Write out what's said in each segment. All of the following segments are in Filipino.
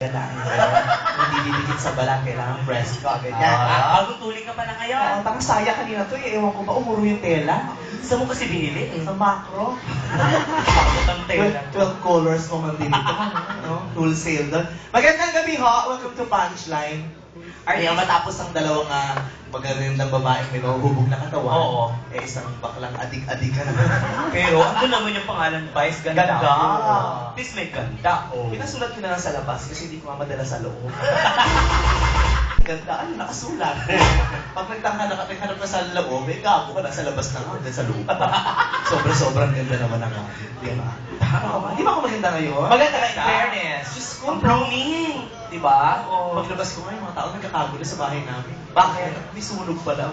Ganaan mo. Hindi didikit sa balat, kailangan breast ka, ganyan. Magtutuling ka pala ngayon. Oo, tangang saya kanina to eh. Ewan ko ba, umuro yung tela? Saan mo kasi binili eh? Sa macro. Bakit ang tela? 12 colors mo man dito. No? Wholesale doon. Magandang gabi ho. Welcome to Punchline. Kaya matapos ang dalawang magagandang babaeng may mahuhubog na katawan, Oo. eh isang baklang adik-adik ka na. Pero ano naman yung pangalan, Vice? Ganda. Ganda. At least may ganda. Oh. Pinasulat ko na lang sa labas kasi hindi ko mamadala sa loob. Ganda, ano, nakasulat. Pag naghanap ka sa loob, eh gago ka na sa labas na hanggang sa loob. Sobrang ganda naman ang akin. Di ba? Tama. Di ba ako maganda ngayon? Maganda ka, in fairness. Diyos ko. Ang blooming. Diba? Oh. Paglabas ko ngayon, mga tao nagkakagulo sa bahay namin. Bakit? May sunog pala.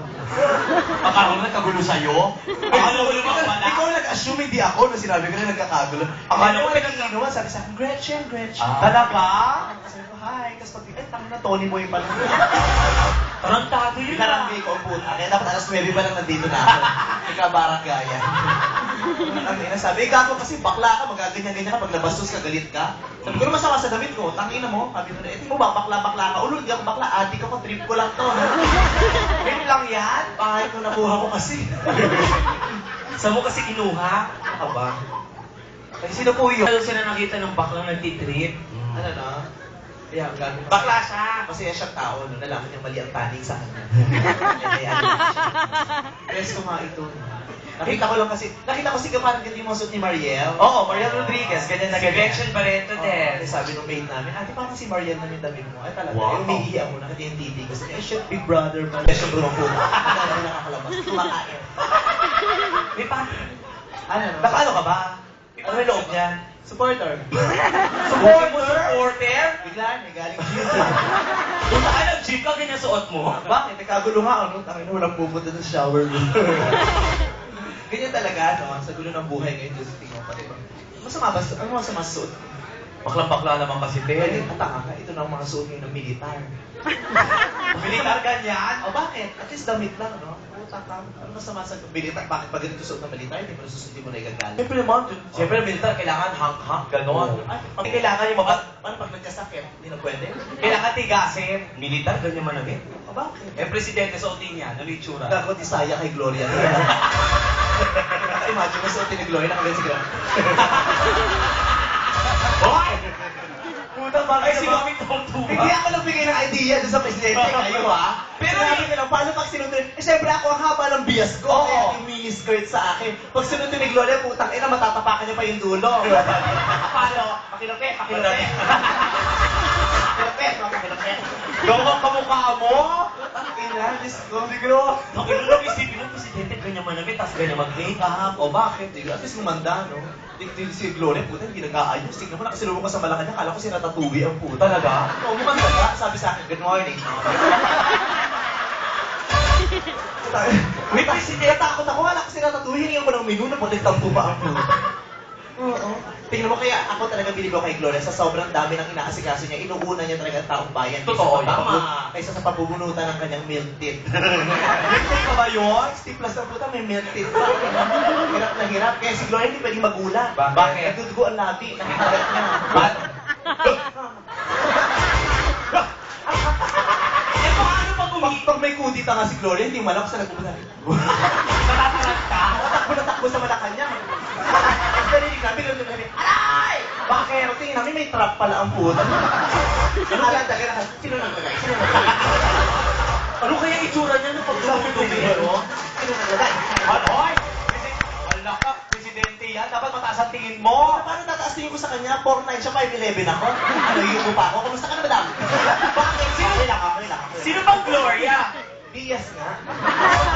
Akala mo nagkagulo sa'yo? Akala mo naman pala? Ikaw nag-assume hindi ako nung sinabi ko na nagkakagulo. Akala mo pinag-inuman, sabi sa akin, Gretchen. Talaga? Sabi ko, hi. Tapos pag, tangin na Tony Boy pala. Tarantado yun Pinarangay ko ang puta. Kaya dapat alas 9 pa lang nandito na ako. Ikabarang gaya. Sabi, gago kasi bakla ka, magaganyan-ganyan ka, pag nabastos ka, galit ka. Sabi ko naman sama sa damit ko, tangina mo. Sabi ko, mo ba, bakla-bakla ka? Ulo, hindi ako bakla, adik ako, trip ko lang to. Ganyan lang yan. Bahay ko nakuha ko kasi. Saan mo kasi kinuha? Ano ba? Ay, sino po yun? Ano sila nakita ng baklang nagtitrip? Ano na? Yeah, gano'n. Bakla siya! Masaya siyang tao, no? Nalaman niya mali ang taning sa kanya. Press ko nga ito. Nakita ko si parang ganyan yung suot ni Mariel. Oo, Mariel Rodriguez, ganyan na Si ganyan. Gretchen Barreto din. Sabi nung mate namin, ate parang si Mariel na yung damit mo. Ay talaga, Wow. umiiyak mo, nakati yung titi ko. Sabi, shit, big brother pa. Yes, yung bro ko. Ano na nakakalabas, kumakain. May pa... Ano? Nakaano ka ba? Ano yung loob niyan? Supporter. Supporter? Bigla, may galing gym. Punta ka ng jeep ka, ganyan suot mo. Bakit? Nagkagulo nga, ano? Tangin na walang pupunta sa shower room. Ganyan talaga, no? Sa gulo ng buhay ngayon, Diyos, tingnan pa, diba? Masama ba? Ano masama sa suot? Baklang-bakla naman kasi, Pwede, Ted. ataka ka. Ito na ang mga suot ngayon ng militar. Militar ganyan? O bakit? At least damit lang, no? Puta ka. Ano masama sa militar? Bakit pag ganito suot ng militar, hindi mo nasusunod mo na igagalit? Siyempre naman, siyempre militar, kailangan hang-hang, gano'n. Ay, Pag kailangan yung Paano pag nagkasakit? Hindi na pwede? kailangan tigasin. Militar, ganyan managin. O bakit? Eh, presidente sa utin niya, ano yung itsura? Ako, Tisaya kay Gloria. Imagine mo suot ni Gloria, nakaganyan si Gloria. Hoy! Puta, bakit Ay, si Mami Tontuba. Hindi ako nagbigay ng idea doon sa presidente kayo, ha? Pero sabi ko lang, paano pag sinunod? Eh, syempre ako ang haba ng bias ko, Oo. kaya yung mini-skirt sa akin. Pag sinunod ni Gloria, putang ina, matatapakan niya pa yung dulo. Paano? Pakilapit. Pakilapit. Gawang kamukha mo! Putang ina, Diyos ko. Siguro. Nakinulang isipin ng presidente, ganyan managin, tapos ganyan mag-makeup. O bakit? At least gumanda, no? Si Gloria, puta, hindi nag-aayos. Tingnan mo, nakasilubong ka sa Malacanang, kala ko si Ratatouille ang puta. Talaga? Oo, gumanda ka. Sabi sa akin, good morning. May presidente! Natakot ako, wala kasi Ratatouille. Hiningan ko ng menu na puti tampo pa ang puta. Oo. Tingnan mo, kaya ako talaga bilib ako kay Gloria sa sobrang dami ng inaasikaso niya. Inuuna niya talaga ang taong bayan. Totoo, Kaysa sa pabubunutan ng kanyang milk tea. Milk tea pa ba yun? 60 plus na puta, may milk tea pa. Hirap na hirap. Kaya si Gloria hindi pwedeng magulat. Bakit? Nagdudugo ang labi. Nakikagat niya. Paano? Eh, paano pag Pag may kudita nga si Gloria, hindi mo alam kung saan nagpupunta. natatarant ka? Takbo na takbo sa Malacanang. Tapos narinig namin, narinig namin, aray! Bakit? Tingin namin may trap pala ang puta. Nakala talaga na, sino naglagay? Ano kaya itsura niya nung pag-dumi-dumi, ano? Sino naglagay? Hoy! Wala ka, presidente yan. Dapat mataas ang tingin mo. Paano tataas tingin ko sa kanya? 4'9" siya, 5'11" ako. Nagiging pa ako. Kamusta ka na, madam? Bakit? Okay lang, okay lang. Sino bang Gloria? Bias nga.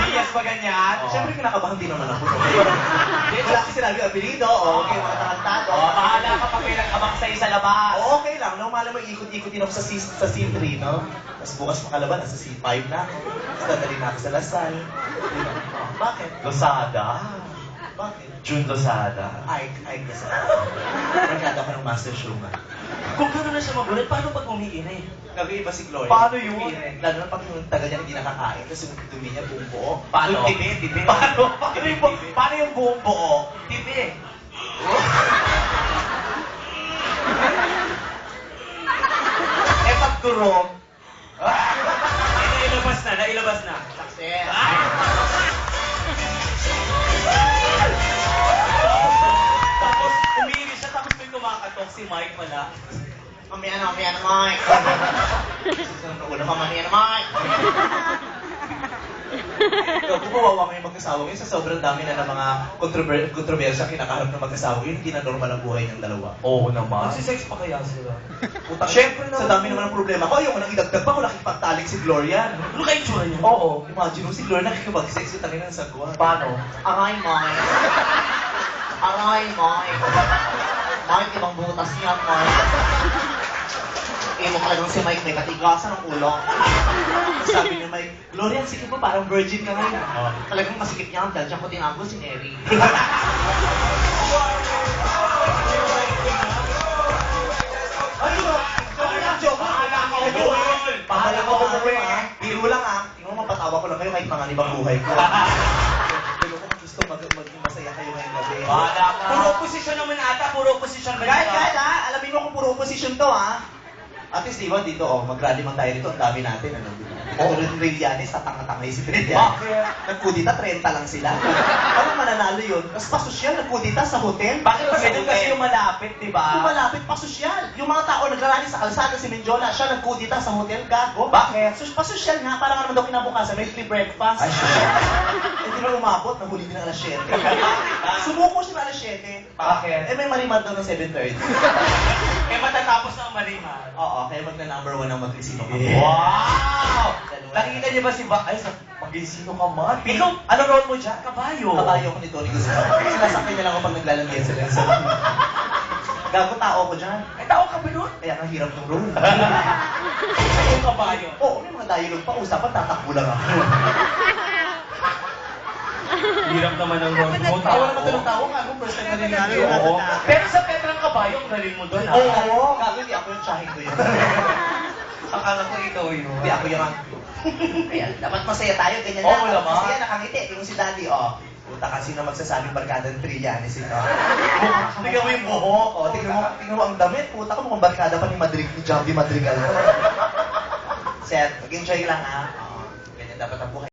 Diaz ba ganyan? Siyempre kinakabahan din naman ako. Wala kasi sinabi ang apelido, okay, mga tarantado. Bahala ka pag may nagkabang sa'yo sa labas. Okay lang, no? Malam mo, ikot-ikotin ako sa scene 3, no? Tapos bukas makalaban, nasa scene 5 na ako. Tapos dadali na ako sa Lasal. Bakit? Losada. Bakit? June Losada. Ike kasi. Barkada ko ng Master Showman. Kung gano'n na siya magulat, paano pag umiinig? Nag-iiba si Gloria. Paano yun? Lalo na pag yung taga niya hindi nakakain, tapos yung dumi niya buong buo. Paano? Tibi. Paano yung buong buo? Tibi. durog. Nailabas na. Success. Tapos, umiinis siya, tapos may kumakatok si Mike pala. Mamaya na, Mike. Susunod na ulo, mamaya na, Mike. Kung kawawa ngayon mag-asawa ngayon, sa sobrang dami na ng mga kontrobersya kinakaharap ng mag-asawa ngayon, hindi na normal ang buhay ng dalawa. Oo naman. Magsisex pa kaya sila? Putang, Siyempre sa naman. dami naman ang problema ko, ayoko nang idagdag pa kung nakikipagtalik si Gloria. No? Ano kayo tsura niya? Oo, imagine mo si Gloria nakikipag-sex yung tangin ng sagwa. Paano? Aray, Mike. Aray, Mike. Mike, ibang butas niya, Mike. Mo talagang si Mike may katigasan ng ulo. Sabi ni Mike, Gloria, sige po, parang virgin ka ngayon. Talagang masikip niya ang dahil dyan ko tinago si Neri. Ay, joke lang. Pahala ko po ha. Biro lang ha. Tingnan mo, mapatawa ko lang kayo kahit mga ibang buhay ko. Pero kung gusto maging masaya kayo ngayong gabi. Puro posisyon naman ata, puro posisyon. Guys, ha? Alamin mo kung puro opposition to, ha? At least, di ba, dito, mag-rally man tayo dito, ang dami natin, ano? Katulad ng Trillanes, tatanga-tangay si Trillanes. Bakit? Nagkudita, 30 lang sila. Paano mananalo yun? Mas pasosyal, nagkudita sa hotel. Bakit Sa kasi hotel? kasi yung malapit, di ba? Yung malapit, pasosyal. Yung mga tao nagrarally sa kalsada, si Menjola, siya nagkudita sa hotel, gago. Bakit? Pasosyal nga, parang naman daw kinabukasan, may free breakfast. Ay, sure. Hindi na umabot, nahuli din ng alas 7. Sumuko siya ng alas 7. Bakit? Eh, may marimar daw ng 7:30. Kaya matatapos na ang marimar. Oo, kaya magna-number 1 ang mag-resino ka. Wow! Nakikita niyo ba si Ay, mag-sino ka man? Ikaw, ano role mo dyan? Kabayo. Kabayo ko ni Tony Guzman. Sinasakay niya lang ako pag naglalagyan sila sa gago tao ko dyan. Ay, tao ka ba nun? Kaya ang hirap ng role. Yung kabayo. Oo, may mga dialogue pa. Usapan, tatakbo lang ako. Hirap naman ang role mo. Tawa naman ito ng tawa nga. Kung first time na rin yun. Oo. Pero sa Petrang Kabayo, ang galing mo doon, ha? Oo, gago, hindi ako yung tsahin ko yun. Akala ko ikaw yun. Hindi ako yung Ayan, dapat masaya tayo, ganyan Oo, lang. naman. Masaya, nakangiti. Yung si Daddy, puta kasi na magsasabing barkada ng Trillanes ito. Tingnan mo yung buhok. Tingnan mo ang damit. Puta ko mukhang barkada pa ni Jambi Madrigal. Sir, mag-enjoy lang ha. Ganyan dapat ang buhay.